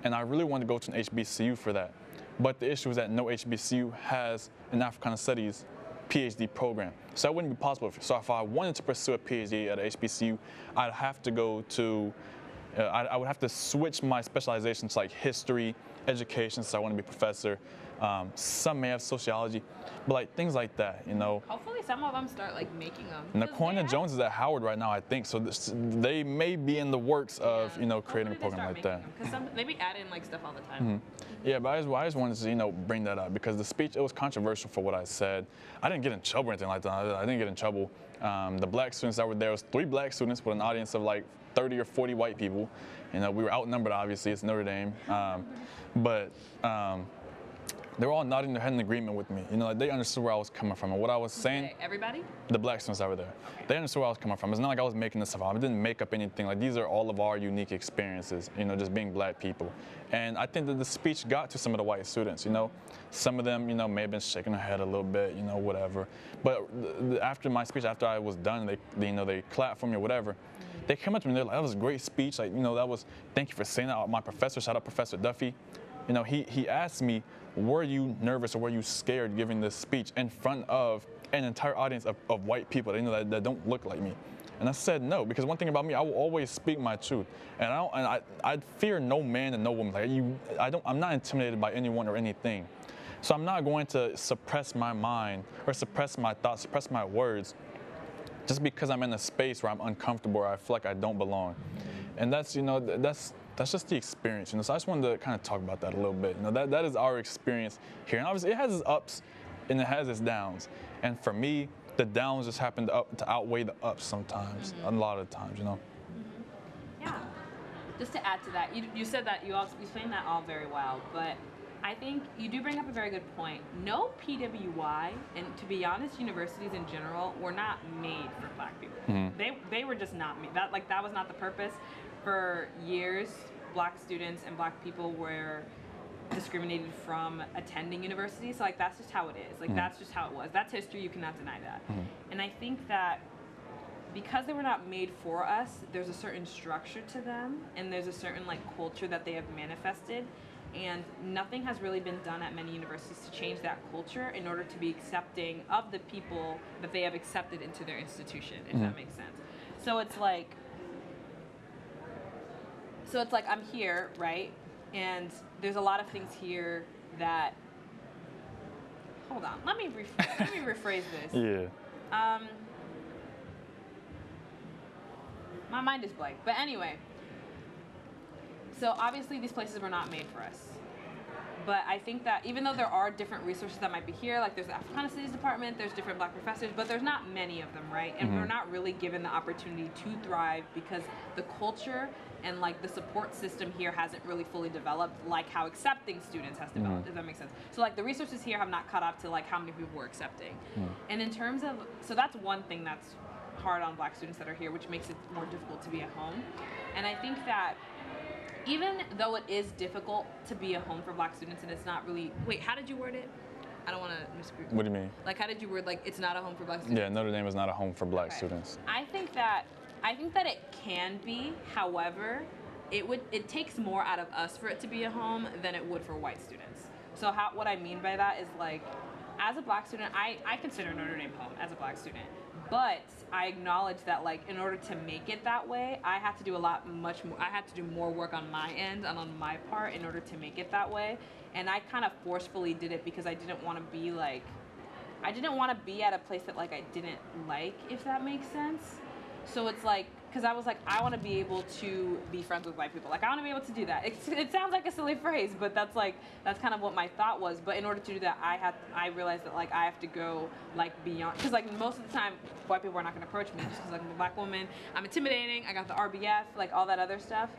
And I really want to go to an HBCU for that. But the issue is that no HBCU has an African Studies PhD program. So that wouldn't be possible. So if I wanted to pursue a PhD at a HBCU, I'd have to go to, I would have to switch my specialization to like history, education, so I want to be a professor. Some may have sociology, but like things like that, Hopefully some of them start like making them. Nakoina Jones is at Howard right now, I think, so they may be in the works of, creating a program like that. Because they be adding like stuff all the time. Yeah, but I just wanted to, bring that up because the speech, it was controversial for what I said. I didn't get in trouble or anything like that. I didn't get in trouble. The black students that were there, was 3 black students with an audience of like 30 or 40 white people. We were outnumbered, obviously. It's Notre Dame. they were all nodding their head in agreement with me. You know, like they understood where I was coming from and what I was saying. Okay, everybody? The black students that were there. Okay. They understood where I was coming from. It's not like I was making this stuff up. I didn't make up anything. Like these are all of our unique experiences, you know, just being black people. And I think that the speech got to some of the white students, you know. Some of them, you know, may have been shaking their head a little bit, you know, whatever. But after my speech, after I was done, they clapped for me or whatever. They came up to me and they're like, that was a great speech. Like, you know, thank you for saying that. My professor, shout out Professor Duffy. You know, he asked me, were you nervous or were you scared giving this speech in front of an entire audience of white people that, you know, that don't look like me? And I said no, because one thing about me, I will always speak my truth, and I fear no man and no woman. Like I'm not intimidated by anyone or anything, so I'm not going to suppress my mind or suppress my thoughts, suppress my words, just because I'm in a space where I'm uncomfortable or I feel like I don't belong. And that's, you know, that's just the experience. You know, so I just wanted to kind of talk about that a little bit. You know, that is our experience here, and obviously it has its ups and it has its downs. And for me, the downs just happen to outweigh the ups sometimes, a lot of times, you know. Yeah. Just to add to that, you said that you explained that all very well, but I think you do bring up a very good point. No PWI, and to be honest, universities in general were not made for black people. They were just not made. That was not the purpose. For years, black students and black people were discriminated from attending universities. So like that's just how it is. Like that's just how it was. That's history. You cannot deny that. And I think that because they were not made for us, there's a certain structure to them, and there's a certain like culture that they have manifested. And nothing has really been done at many universities to change that culture in order to be accepting of the people that they have accepted into their institution, if that makes sense. So it's like I'm here, right? And there's a lot of things here that, hold on, let me rephrase this. Yeah. My mind is blank, but anyway. So obviously these places were not made for us. But I think that even though there are different resources that might be here, like there's the Africana Studies Department, there's different black professors, but there's not many of them, right? And we're not really given the opportunity to thrive because the culture and like the support system here hasn't really fully developed like how accepting students has developed, if that makes sense. So like the resources here have not caught up to like how many people we're accepting. And in terms of, so that's one thing that's hard on black students that are here, which makes it more difficult to be at home. And I think that even though it is difficult to be a home for black students and it's not really, wait, how did you word it? I don't want to misread. What do you mean? Like, how did you word, like, it's not a home for black students? Yeah, Notre Dame is not a home for black students. I think that it can be, however, it takes more out of us for it to be a home than it would for white students. So what I mean by that is, like, as a black student, I consider Notre Dame home as a black student. But I acknowledge that, like, in order to make it that way, I have to do much more. I had to do more work on my end and on my part in order to make it that way. And I kind of forcefully did it because I didn't want to be at a place that, like, I didn't like, if that makes sense. So it's like, because I was like, I want to be able to be friends with white people. Like, I want to be able to do that. It sounds like a silly phrase, but that's kind of what my thought was. But in order to do that, I realized that, like, I have to go, like, beyond. Because, like, most of the time, white people are not going to approach me just because, like, I'm a black woman. I'm intimidating. I got the RBF, like, all that other stuff.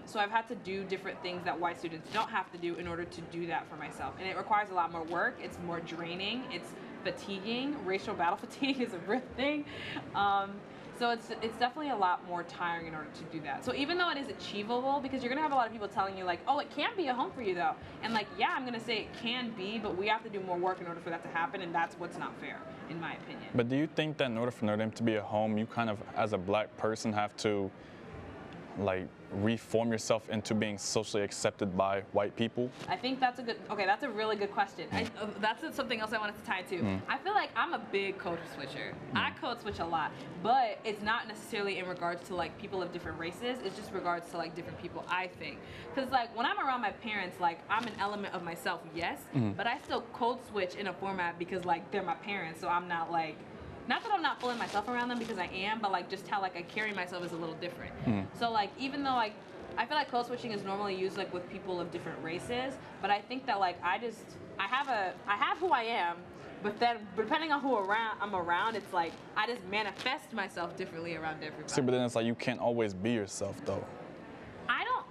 So I've had to do different things that white students don't have to do in order to do that for myself. And it requires a lot more work. It's more draining. It's fatiguing. Racial battle fatigue is a real thing. So it's definitely a lot more tiring in order to do that. So even though it is achievable, because you're gonna have a lot of people telling you like, oh, it can be a home for you though. And like, yeah, I'm gonna say it can be, but we have to do more work in order for that to happen, and that's what's not fair, in my opinion. But do you think that in order for Notre Dame to be a home, you kind of, as a black person, have to like reform yourself into being socially accepted by white people? I think that's a really good question. That's something else I wanted to tie to. I feel like I'm a big code switcher. I code switch a lot, but it's not necessarily in regards to like people of different races. It's just regards to like different people, I think. Because like when I'm around my parents, like I'm an element of myself, yes, but I still code switch in a format because like they're my parents, so I'm not like, not that I'm not fooling myself around them, because I am, but like just how like I carry myself is a little different. So like even though like I feel like code switching is normally used like with people of different races, but I think that like I have who I am, but then depending on who I'm around, it's like I just manifest myself differently around everybody. See, but then it's like you can't always be yourself though.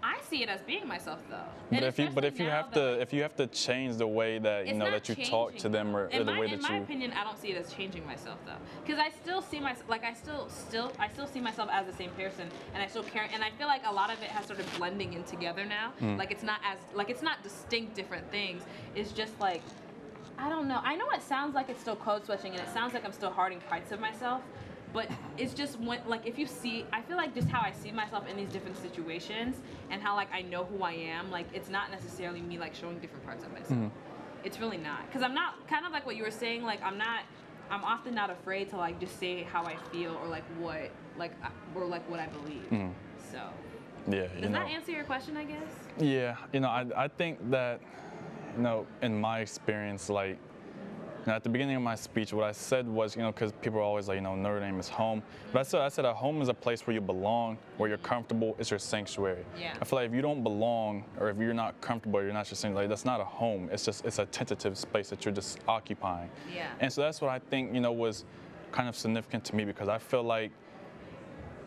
I see it as being myself though. But if you have to change the way that that you talk to them or the way that in my opinion, I don't see it as changing myself though, because I still see myself I still see myself as the same person, and I still care, and I feel like a lot of it has started blending in together now. Like it's not distinct different things. It's just like, I don't know. I know it sounds like it's still code switching, and it sounds like I'm still harding parts of myself. But it's just like if you see, I feel like just how I see myself in these different situations and how like I know who I am, like it's not necessarily me like showing different parts of myself. It's really not, because I'm not, kind of like what you were saying, like I'm often not afraid to like just say how I feel or like what I believe. So yeah, does that answer your question, I guess? Yeah, I think that in my experience, like. At the beginning of my speech, what I said was, because people are always like, Notre Dame is home. But I said a home is a place where you belong, where you're comfortable. It's your sanctuary. Yeah. I feel like if you don't belong, or if you're not comfortable, or you're not your sanctuary, that's not a home. It's a tentative space that you're just occupying. Yeah. And so that's what I think, was kind of significant to me, because I feel like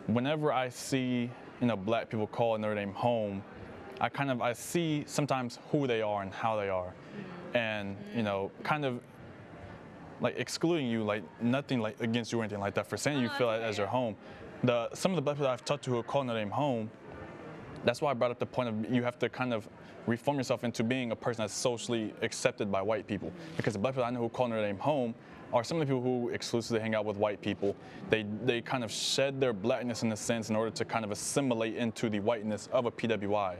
whenever I see, black people call Notre Dame home, I see sometimes who they are and how they are, and kind of. Like excluding you, like nothing like against you or anything like that, for saying you feel like as your home. Some of the black people I've talked to who call Notre Dame home, that's why I brought up the point of you have to kind of reform yourself into being a person that's socially accepted by white people. Because the black people I know who call Notre Dame home are some of the people who exclusively hang out with white people. They kind of shed their blackness in a sense in order to kind of assimilate into the whiteness of a PWI.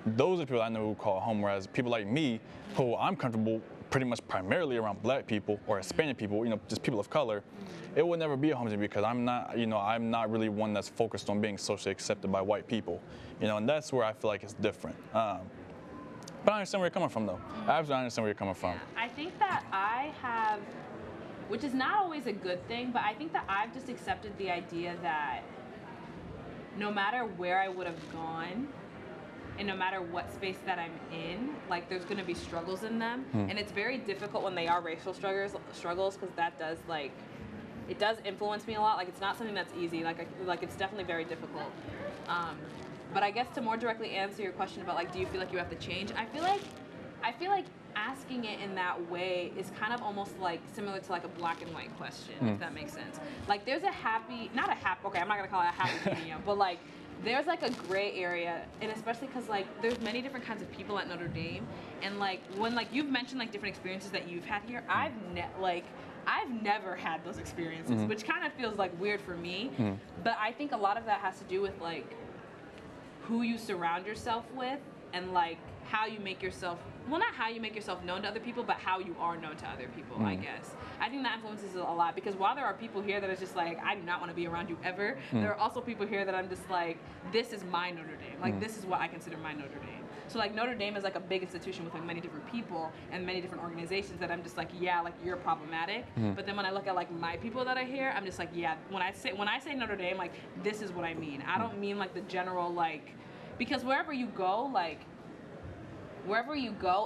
Those are people I know who call home, whereas people like me, who I'm comfortable pretty much primarily around black people or Hispanic people, just people of color, it would never be a home to me, because I'm not really one that's focused on being socially accepted by white people, and that's where I feel like it's different. But I understand where you're coming from, though. I absolutely understand where you're coming from. Yeah, I think that I have, which is not always a good thing, but I think that I've just accepted the idea that no matter where I would have gone, and no matter what space that I'm in, like there's gonna be struggles in them. And it's very difficult when they are racial struggles, because that does it does influence me a lot. Like it's not something that's easy, like it's definitely very difficult. But I guess to more directly answer your question about like, do you feel like you have to change? I feel like asking it in that way is kind of almost like similar to like a black and white question, if that makes sense. Like there's okay, I'm not gonna call it a happy medium, but like, there's like a gray area, and especially because like there's many different kinds of people at Notre Dame, and like when like you've mentioned like different experiences that you've had here, I've never had those experiences, which kind of feels like weird for me. But I think a lot of that has to do with like who you surround yourself with, and like how you make yourself, well, not how you make yourself known to other people, but how you are known to other people, I guess. I think that influences it a lot, because while there are people here that are just like, I do not want to be around you ever, there are also people here that I'm just like, this is my Notre Dame. Like, this is what I consider my Notre Dame. So, like, Notre Dame is like a big institution with like many different people and many different organizations that I'm just like, yeah, like, you're problematic. But then when I look at like my people that are here, I'm just like, yeah, when I say Notre Dame, like, this is what I mean. I don't mean like the general, like, because wherever you go,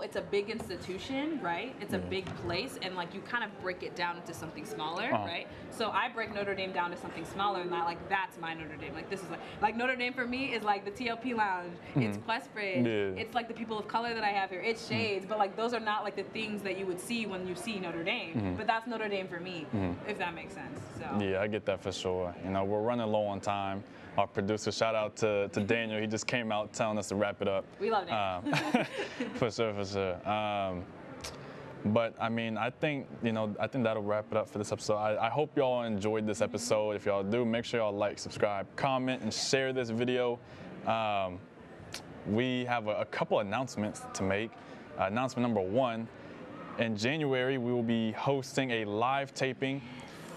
it's a big institution, right? It's a big place, and like you kind of break it down into something smaller, right? So I break Notre Dame down to something smaller, and that's my Notre Dame. Like this is like Notre Dame for me is like the TLP Lounge, it's Questbridge, it's like the people of color that I have here, it's Shades, but like those are not like the things that you would see when you see Notre Dame, but that's Notre Dame for me, if that makes sense. So yeah, I get that for sure. We're running low on time. Our producer, shout out to Daniel. He just came out telling us to wrap it up. We love Daniel. For sure. But I mean, I think that'll wrap it up for this episode. I hope y'all enjoyed this episode. If y'all do, make sure y'all like, subscribe, comment, and share this video. We have a couple announcements to make. Announcement number 1, in January, we will be hosting a live taping.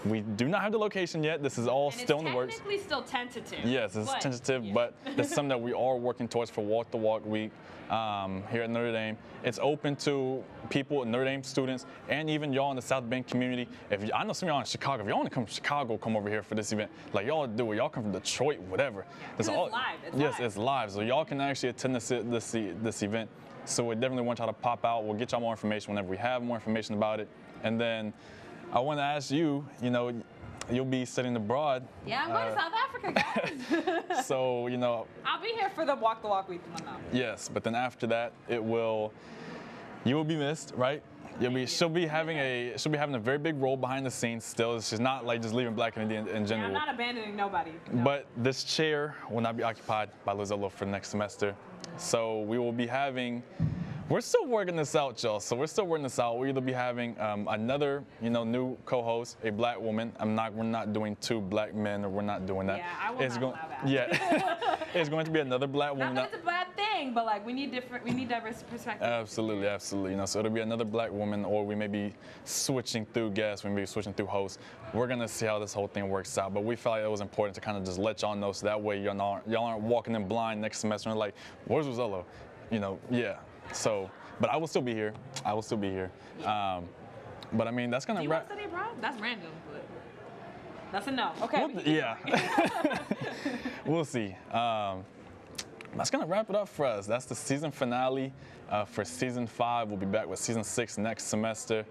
We do not have the location yet. This is all still in the works. It's technically still tentative. Yes, it's tentative, but it's something that we are working towards for Walk the Walk Week here at Notre Dame. It's open to people, Notre Dame students, and even y'all in the South Bend community. I know some of y'all in Chicago. If y'all want to come to Chicago, come over here for this event. Like y'all do it. Y'all come from Detroit, whatever. It's live. It's live. So y'all can actually attend this event. So we definitely want y'all to pop out. We'll get y'all more information whenever we have more information about it. And then I want to ask you, you'll be studying abroad. Yeah, I'm going to South Africa, guys. So, you know. I'll be here for the Walk the Walk week. Yes, but then after that, you will be missed, right? She'll be having a very big role behind the scenes still. She's not like just leaving Black and Indian in general. Yeah, I'm not abandoning nobody. No. But this chair will not be occupied by Luzolo for next semester. So we will be having, we're still working this out, y'all. So we're still working this out. We'll either be having another, new co-host, a Black woman. We're not doing 2 Black men, or we're not doing that. Yeah, I will not allow that. Yeah, it's going to be another Black woman. Not that it's a bad thing, but like we need diverse perspectives. Absolutely, absolutely. So it'll be another Black woman, or we may be switching through guests, we may be switching through hosts. We're gonna see how this whole thing works out. But we felt like it was important to kind of just let y'all know, so that way y'all aren't walking in blind next semester and like, where's Luzolo? Yeah. So, but I will still be here. Yeah. But I mean, that's gonna Do you want to study abroad? That's random, but that's a no. Okay. We'll see. That's gonna wrap it up for us. That's the season finale for season 5. We'll be back with season 6 next semester.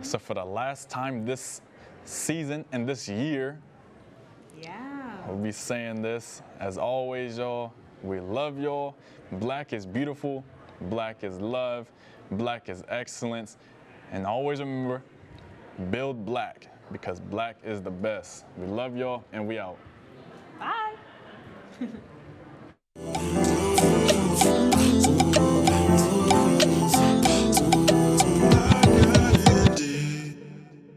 So for the last time this season and this year, we'll be saying this. As always, y'all, we love y'all. Black is beautiful. Black is love. Black is excellence. And always remember, build Black, because Black is the best. We love y'all, and we out. Bye.